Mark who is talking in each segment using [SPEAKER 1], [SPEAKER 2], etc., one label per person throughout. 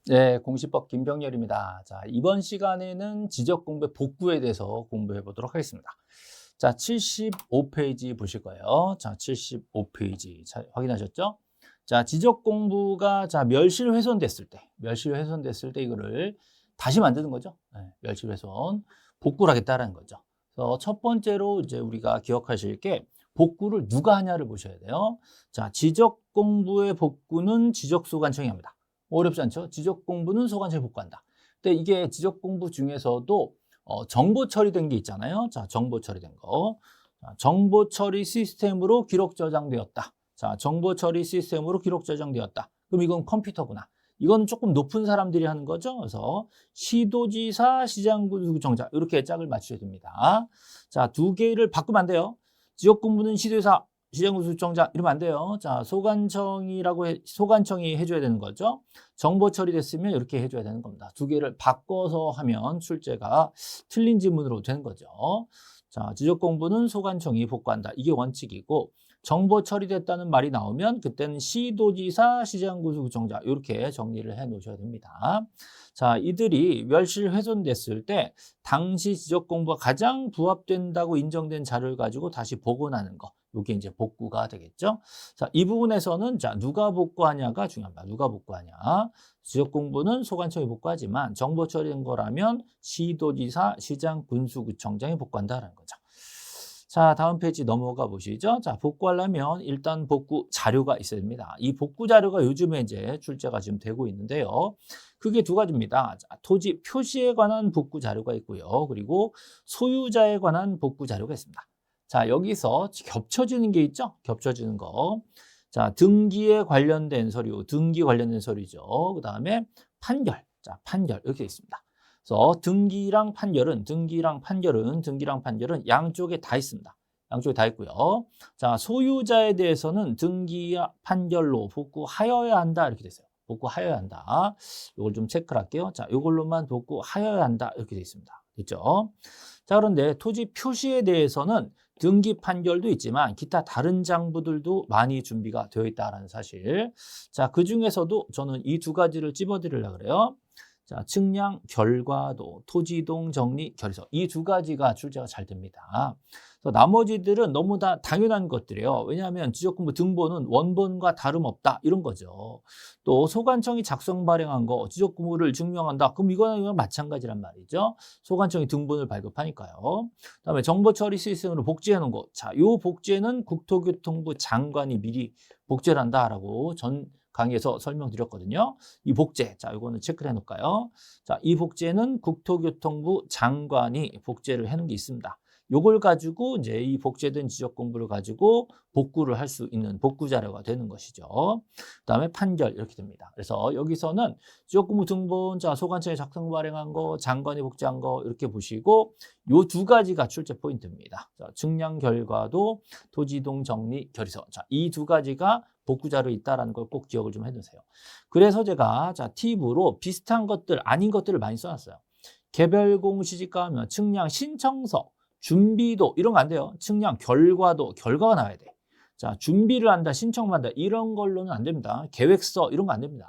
[SPEAKER 1] 네, 공시법 김병렬입니다. 자, 이번 시간에는 지적 공부의 복구에 대해서 공부해 보도록 하겠습니다. 자, 75페이지 보실 거예요. 자, 75페이지 확인하셨죠? 자, 지적 공부가 멸실 훼손됐을 때 이거를 다시 만드는 거죠. 네, 멸실 훼손 복구를 하겠다라는 거죠. 그래서 첫 번째로 이제 우리가 기억하실 게 복구를 누가 하냐를 보셔야 돼요. 자, 지적 공부의 복구는 지적 소관청이 합니다. 어렵지 않죠? 지적 공부는 소관청이 복구한다. 근데 이게 지적 공부 중에서도 정보 처리된 게 있잖아요. 자, 정보 처리된 거. 자, 정보 처리 시스템으로 기록 저장되었다. 자, 정보 처리 시스템으로 기록 저장되었다. 그럼 이건 컴퓨터구나. 이건 조금 높은 사람들이 하는 거죠. 그래서 시도지사, 시장군수구청장 이렇게 짝을 맞춰야 됩니다. 자, 두 개를 바꾸면 안 돼요. 지역 공부는 시도지사, 시장군수구청장 이러면 안 돼요. 자, 소관청이 해줘야 되는 거죠. 정보 처리됐으면 이렇게 해줘야 되는 겁니다. 두 개를 바꿔서 하면 출제가 틀린 지문으로 되는 거죠. 자, 지적 공부는 소관청이 복구한다. 이게 원칙이고 정보 처리됐다는 말이 나오면 그때는 시도지사, 시장군수구청장 이렇게 정리를 해 놓으셔야 됩니다. 자, 이들이 멸실 훼손됐을 때 당시 지적 공부가 가장 부합된다고 인정된 자료를 가지고 다시 복원하는 거. 이게 이제 복구가 되겠죠. 자, 이 부분에서는 누가 복구하냐가 중요합니다. 누가 복구하냐. 지적 공부는 소관청이 복구하지만 정보 처리된 거라면 시도지사, 시장, 군수구청장이 복구한다라는 거죠. 자, 다음 페이지 넘어가 보시죠. 자, 복구하려면 일단 복구 자료가 있어야 됩니다. 이 복구 자료가 요즘에 이제 출제가 지금 되고 있는데요. 그게 두 가지입니다. 자, 토지 표시에 관한 복구 자료가 있고요. 그리고 소유자에 관한 복구 자료가 있습니다. 자, 여기서 겹쳐지는 게 있죠? 겹쳐지는 거. 자, 등기 관련된 서류죠. 그 다음에 판결. 자, 판결. 이렇게 있습니다. 그래서 등기랑 판결은 양쪽에 다 있습니다. 양쪽에 다 있고요. 자, 소유자에 대해서는 등기와 판결로 복구하여야 한다. 이렇게 됐어요. 복구하여야 한다. 이걸 좀 체크를 할게요. 자, 이걸로만 복구하여야 한다. 이렇게 돼 있습니다. 됐죠? 자, 그런데 토지 표시에 대해서는 등기 판결도 있지만 기타 다른 장부들도 많이 준비가 되어 있다는 사실. 자, 그 중에서도 저는 이 두 가지를 찝어드리려고 그래요. 자, 측량 결과도, 토지이동 정리 결의서 이 두 가지가 출제가 잘 됩니다. 그래서 나머지들은 너무 다 당연한 것들이에요. 왜냐하면 지적공부 등본은 원본과 다름없다 이런 거죠. 또 소관청이 작성 발행한 거 지적공부를 증명한다. 그럼 이거는 마찬가지란 말이죠. 소관청이 등본을 발급하니까요. 그다음에 정보처리 시스템으로 복제해 놓은 거. 자, 요 복제는 국토교통부 장관이 미리 복제를 한다라고 전 강의에서 설명드렸거든요. 이 복제, 자, 이거는 체크를 해놓을까요? 자, 이 복제는 국토교통부 장관이 복제를 해놓은 게 있습니다. 요걸 가지고 이제 이 복제된 지적 공부를 가지고 복구를 할 수 있는 복구 자료가 되는 것이죠. 그다음에 판결 이렇게 됩니다. 그래서 여기서는 지적 공부 등본, 자, 소관청이 작성 발행한 거, 장관이 복제한 거 이렇게 보시고 요 두 가지가 출제 포인트입니다. 자, 측량 결과도 토지이동 정리 결의서. 자, 이 두 가지가 복구 자료 있다라는 걸 꼭 기억을 좀 해두세요. 그래서 제가 팁으로 비슷한 것들 아닌 것들을 많이 써놨어요. 개별공 시지가 하면 측량 신청서, 준비도 이런 거 안 돼요. 측량 결과도 결과가 나와야 돼. 자, 준비를 한다, 신청만 한다 이런 걸로는 안 됩니다. 계획서 이런 거 안 됩니다.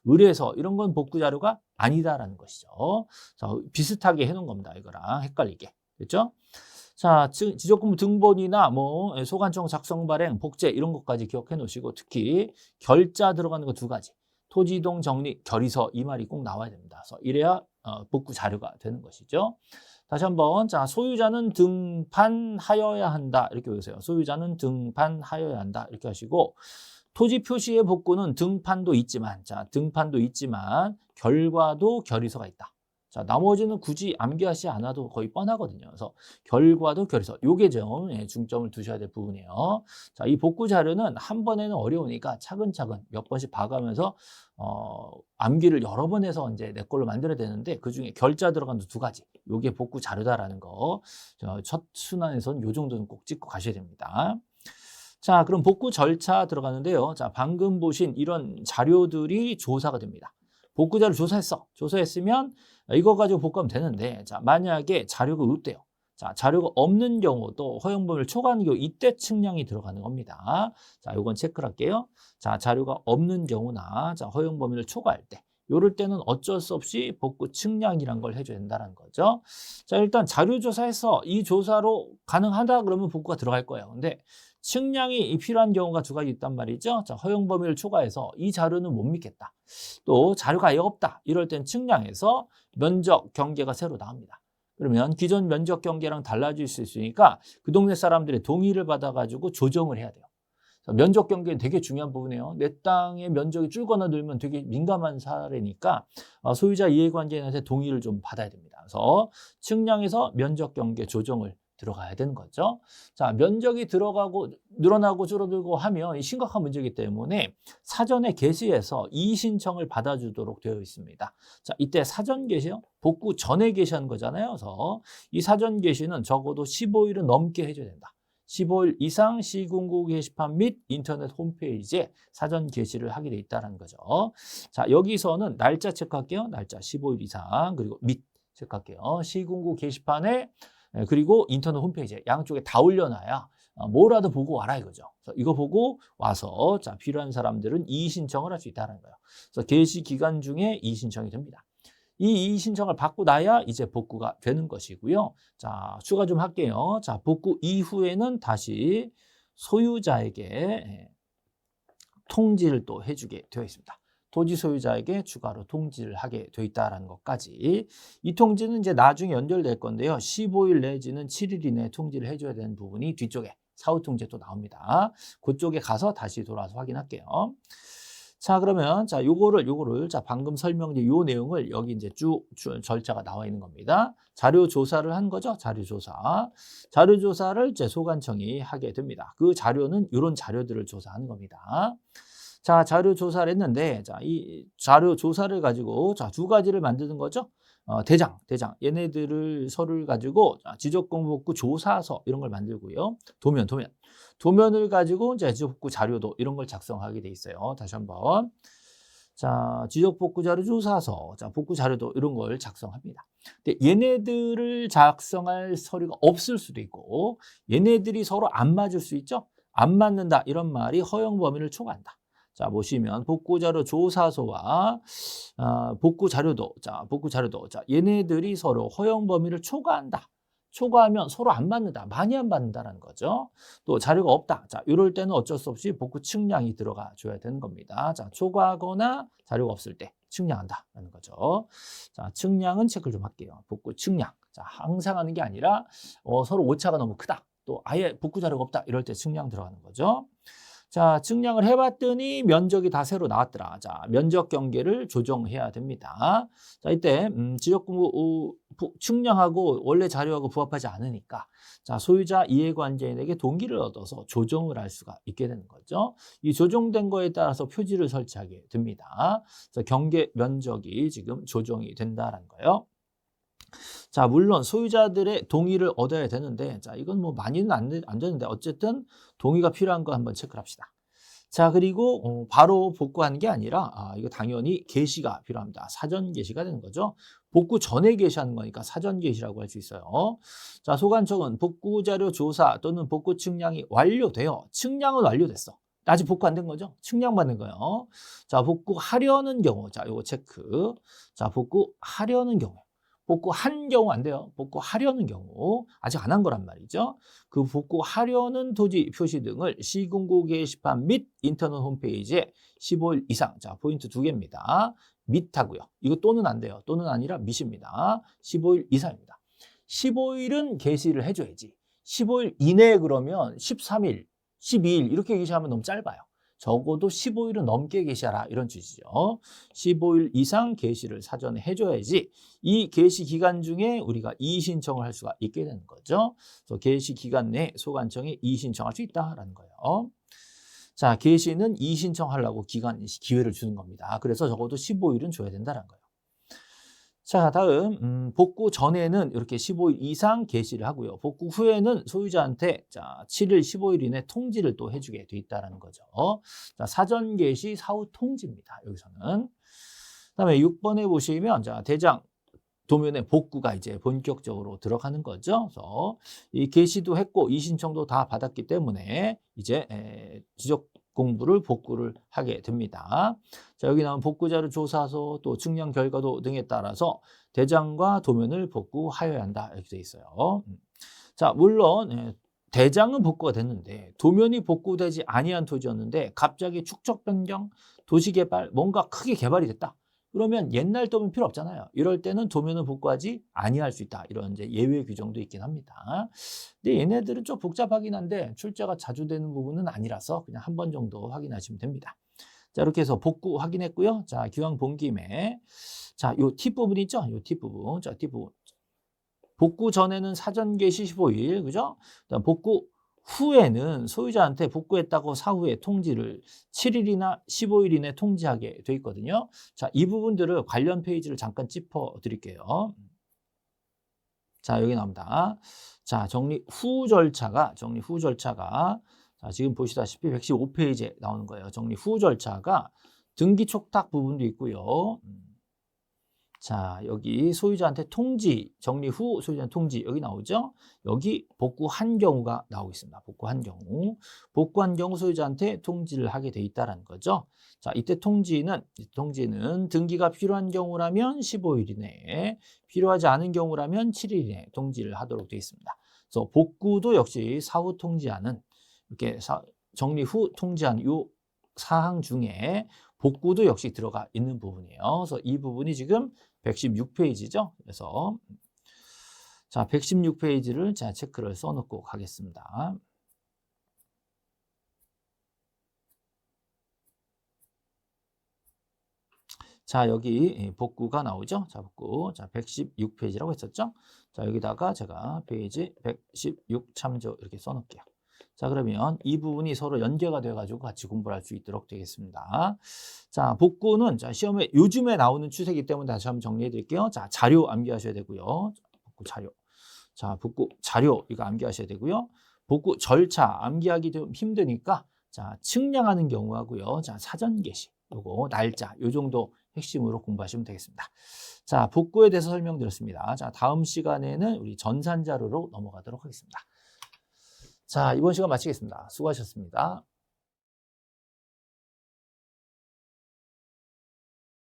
[SPEAKER 1] 의뢰서 이런 건 복구 자료가 아니다라는 것이죠. 자, 비슷하게 해놓은 겁니다. 이거랑 헷갈리게. 됐죠? 자, 지적공부 등본이나 소관청 작성 발행, 복제 이런 것까지 기억해 놓으시고 특히 결자 들어가는 거 두 가지. 토지이동 정리, 결의서 이 말이 꼭 나와야 됩니다. 그래서 이래야 복구 자료가 되는 것이죠. 다시 한번 자, 소유자는 등판하여야 한다. 이렇게 외우세요. 소유자는 등판하여야 한다. 이렇게 하시고 토지 표시의 복구는 등판도 있지만 결과도 결의서가 있다. 자, 나머지는 굳이 암기하지 않아도 거의 뻔하거든요. 그래서 결과도 결의서. 요게 좀 중점을 두셔야 될 부분이에요. 자, 이 복구 자료는 한 번에는 어려우니까 차근차근 몇 번씩 봐가면서 암기를 여러 번 해서 이제 내 걸로 만들어야 되는데 그중에 결자 들어간 두 가지. 요게 복구 자료다라는 거. 첫 순환에서는 요 정도는 꼭 찍고 가셔야 됩니다. 자, 그럼 복구 절차 들어가는데요. 자, 방금 보신 이런 자료들이 조사가 됩니다. 복구 자료 조사했으면 이거 가지고 복구하면 되는데, 자, 만약에 자료가 없대요. 자, 자료가 없는 경우 또 허용 범위를 초과하는 경우 이때 측량이 들어가는 겁니다. 자, 요건 체크를 할게요. 자, 자료가 없는 경우나 자, 허용 범위를 초과할 때 요럴 때는 어쩔 수 없이 복구 측량이란 걸 해줘야 된다는 거죠. 자, 일단 자료조사에서 이 조사로 가능하다 그러면 복구가 들어갈 거예요. 근데 측량이 필요한 경우가 두 가지 있단 말이죠. 자, 허용 범위를 초과해서 이 자료는 못 믿겠다. 또 자료가 아예 없다. 이럴 땐 측량해서 면적 경계가 새로 나옵니다. 그러면 기존 면적 경계랑 달라질 수 있으니까 그 동네 사람들의 동의를 받아가지고 조정을 해야 돼요. 면적 경계는 되게 중요한 부분이에요. 내 땅의 면적이 줄거나 늘면 되게 민감한 사례니까 소유자 이해관계인한테 동의를 좀 받아야 됩니다. 그래서 측량해서 면적 경계 조정을 들어가야 되는 거죠. 자, 면적이 들어가고 늘어나고 줄어들고 하면 심각한 문제이기 때문에 사전에 게시해서 이의 신청을 받아주도록 되어 있습니다. 자, 이때 사전 게시요? 복구 전에 게시하는 거잖아요. 그래서 이 사전 게시는 적어도 15일은 넘게 해줘야 된다. 15일 이상 시군구 게시판 및 인터넷 홈페이지에 사전 게시를 하게 돼 있다는 거죠. 자, 여기서는 날짜 체크할게요. 날짜 15일 이상 그리고 및 체크할게요. 시군구 게시판에 그리고 인터넷 홈페이지에 양쪽에 다 올려놔야 뭐라도 보고 와라 이거죠. 그래서 이거 보고 와서 자, 필요한 사람들은 이의 신청을 할 수 있다는 거예요. 그래서 게시 기간 중에 이의 신청이 됩니다. 이 이의 신청을 받고 나야 이제 복구가 되는 것이고요. 자, 추가 좀 할게요. 자, 복구 이후에는 다시 소유자에게 통지를 또 해주게 되어 있습니다. 토지 소유자에게 추가로 통지를 하게 되어 있다는 것까지. 이 통지는 이제 나중에 연결될 건데요. 15일 내지는 7일 이내에 통지를 해줘야 되는 부분이 뒤쪽에 사후 통지에 또 나옵니다. 그쪽에 가서 다시 돌아와서 확인할게요. 자, 그러면 자, 요거를 자, 방금 설명드린 요 내용을 여기 이제 쭉 절차가 나와 있는 겁니다. 자료 조사를 한 거죠. 자료 조사를 이제 소관청이 하게 됩니다. 그 자료는 이런 자료들을 조사하는 겁니다. 자, 자료 조사를 했는데, 자, 이 자료 조사를 가지고, 자, 두 가지를 만드는 거죠. 대장. 얘네들을 서류를 가지고, 지적공복구 조사서 이런 걸 만들고요. 도면을 가지고, 이제 지적복구 자료도 이런 걸 작성하게 돼 있어요. 다시 한번. 자, 지적복구 자료 조사서, 자, 복구 자료도 이런 걸 작성합니다. 근데 얘네들을 작성할 서류가 없을 수도 있고, 얘네들이 서로 안 맞을 수 있죠. 안 맞는다. 이런 말이 허용 범위를 초과한다. 자, 보시면 복구자료 조사서와 복구 자료도 자, 얘네들이 서로 허용 범위를 초과한다. 초과하면 서로 안 맞는다. 많이 안 맞는다라는 거죠. 또 자료가 없다. 자, 이럴 때는 어쩔 수 없이 복구 측량이 들어가 줘야 되는 겁니다. 자, 초과하거나 자료가 없을 때 측량한다라는 거죠. 자, 측량은 체크를 좀 할게요. 복구 측량. 자, 항상 하는 게 아니라 서로 오차가 너무 크다. 또 아예 복구 자료가 없다. 이럴 때 측량 들어가는 거죠. 자, 측량을 해봤더니 면적이 다 새로 나왔더라. 자, 면적 경계를 조정해야 됩니다. 자, 이때 지적공부 측량하고 원래 자료하고 부합하지 않으니까 자, 소유자 이해관계인에게 동기를 얻어서 조정을 할 수가 있게 되는 거죠. 이 조정된 거에 따라서 표지를 설치하게 됩니다. 그래서 경계 면적이 지금 조정이 된다는 거예요. 자, 물론 소유자들의 동의를 얻어야 되는데, 자, 이건 뭐 많이는 안 되는데, 어쨌든 동의가 필요한 거 한번 체크를 합시다. 자, 그리고 바로 복구하는 게 아니라, 이거 당연히 게시가 필요합니다. 사전 게시가 되는 거죠. 복구 전에 게시하는 거니까 사전 게시라고 할 수 있어요. 자, 소관청은 복구 자료 조사 또는 복구 측량이 완료되어, 측량은 완료됐어. 아직 복구 안 된 거죠? 측량받는 거예요. 자, 복구하려는 경우, 자, 요거 체크. 자, 복구하려는 경우. 복구한 경우 안 돼요. 복구하려는 경우 아직 안 한 거란 말이죠. 그 복구하려는 토지 표시 등을 시군구 게시판 및 인터넷 홈페이지에 15일 이상. 자, 포인트 두 개입니다. 밋하고요. 이거 또는 안 돼요. 또는 아니라 밋입니다. 15일 이상입니다. 15일은 게시를 해줘야지. 15일 이내에 그러면 13일, 12일 이렇게 게시하면 너무 짧아요. 적어도 15일은 넘게 게시하라 이런 취지죠. 15일 이상 게시를 사전에 해줘야지 이 게시 기간 중에 우리가 이의 신청을 할 수가 있게 되는 거죠. 그래서 게시 기간 내에 소관청에 이의 신청할 수 있다라는 거예요. 자, 게시는 이의 신청하려고 기회를 주는 겁니다. 그래서 적어도 15일은 줘야 된다는 거예요. 자, 다음 복구 전에는 이렇게 15일 이상 게시를 하고요. 복구 후에는 소유자한테 자, 7일, 15일 이내 통지를 또 해주게 돼 있다는 거죠. 자, 사전 게시, 사후 통지입니다. 여기서는. 그다음에 6번에 보시면 자, 대장 도면에 복구가 이제 본격적으로 들어가는 거죠. 그래서 이 게시도 했고 이 신청도 다 받았기 때문에 이제 지적 공부를 복구를 하게 됩니다. 자, 여기 나온 복구자료 조사서 또 측량 결과도 등에 따라서 대장과 도면을 복구하여야 한다 이렇게 돼 있어요. 자, 물론 대장은 복구가 됐는데 도면이 복구되지 아니한 토지였는데 갑자기 축적 변경, 도시 개발, 뭔가 크게 개발이 됐다. 그러면 옛날 도면 필요 없잖아요. 이럴 때는 도면을 복구하지 아니할 수 있다. 이런 이제 예외 규정도 있긴 합니다. 근데 얘네들은 좀 복잡하긴 한데 출제가 자주 되는 부분은 아니라서 그냥 한 번 정도 확인하시면 됩니다. 자, 이렇게 해서 복구 확인했고요. 자, 기왕 본 김에 자, 요 팁부분 있죠? 요 팁부분. 자, 팁부분. 복구 전에는 사전 개시 15일, 그죠? 복구 후에는 소유자한테 복구했다고 사후에 통지를 7일이나 15일 이내 통지하게 돼 있거든요. 자, 이 부분들을 관련 페이지를 잠깐 짚어 드릴게요. 자, 여기 나옵니다. 자, 정리 후 절차가 자, 지금 보시다시피 115페이지에 나오는 거예요. 정리 후 절차가 등기 촉탁 부분도 있고요. 자, 여기 소유자한테 통지, 정리 후 소유자한테 통지 여기 나오죠? 여기 복구한 경우가 나오고 있습니다. 복구한 경우 소유자한테 통지를 하게 돼 있다는 거죠. 자, 이때 통지는 등기가 필요한 경우라면 15일 이내에, 필요하지 않은 경우라면 7일 이내에 통지를 하도록 되어 있습니다. 그래서 복구도 역시 사후 통지하는 이렇게 정리 후 통지하는 요 사항 중에 복구도 역시 들어가 있는 부분이에요. 그래서 이 부분이 지금 116페이지죠. 그래서 자, 116페이지를 제가 체크를 써놓고 가겠습니다. 자, 여기 복구가 나오죠. 자, 복구. 자, 116페이지라고 했었죠. 자, 여기다가 제가 페이지 116 참조 이렇게 써놓을게요. 자, 그러면 이 부분이 서로 연계가 돼가지고 같이 공부를 할 수 있도록 되겠습니다. 자, 복구는 자, 시험에 요즘에 나오는 추세이기 때문에 다시 한번 정리해 드릴게요. 자, 자료 암기하셔야 되고요. 복구 자료. 자, 복구 자료 이거 암기하셔야 되고요. 복구 절차 암기하기 좀 힘드니까 자, 측량하는 경우 하고요. 자, 사전 개시 요거 날짜 요 정도 핵심으로 공부하시면 되겠습니다. 자, 복구에 대해서 설명드렸습니다. 자, 다음 시간에는 우리 전산 자료로 넘어가도록 하겠습니다. 자, 이번 시간 마치겠습니다. 수고하셨습니다.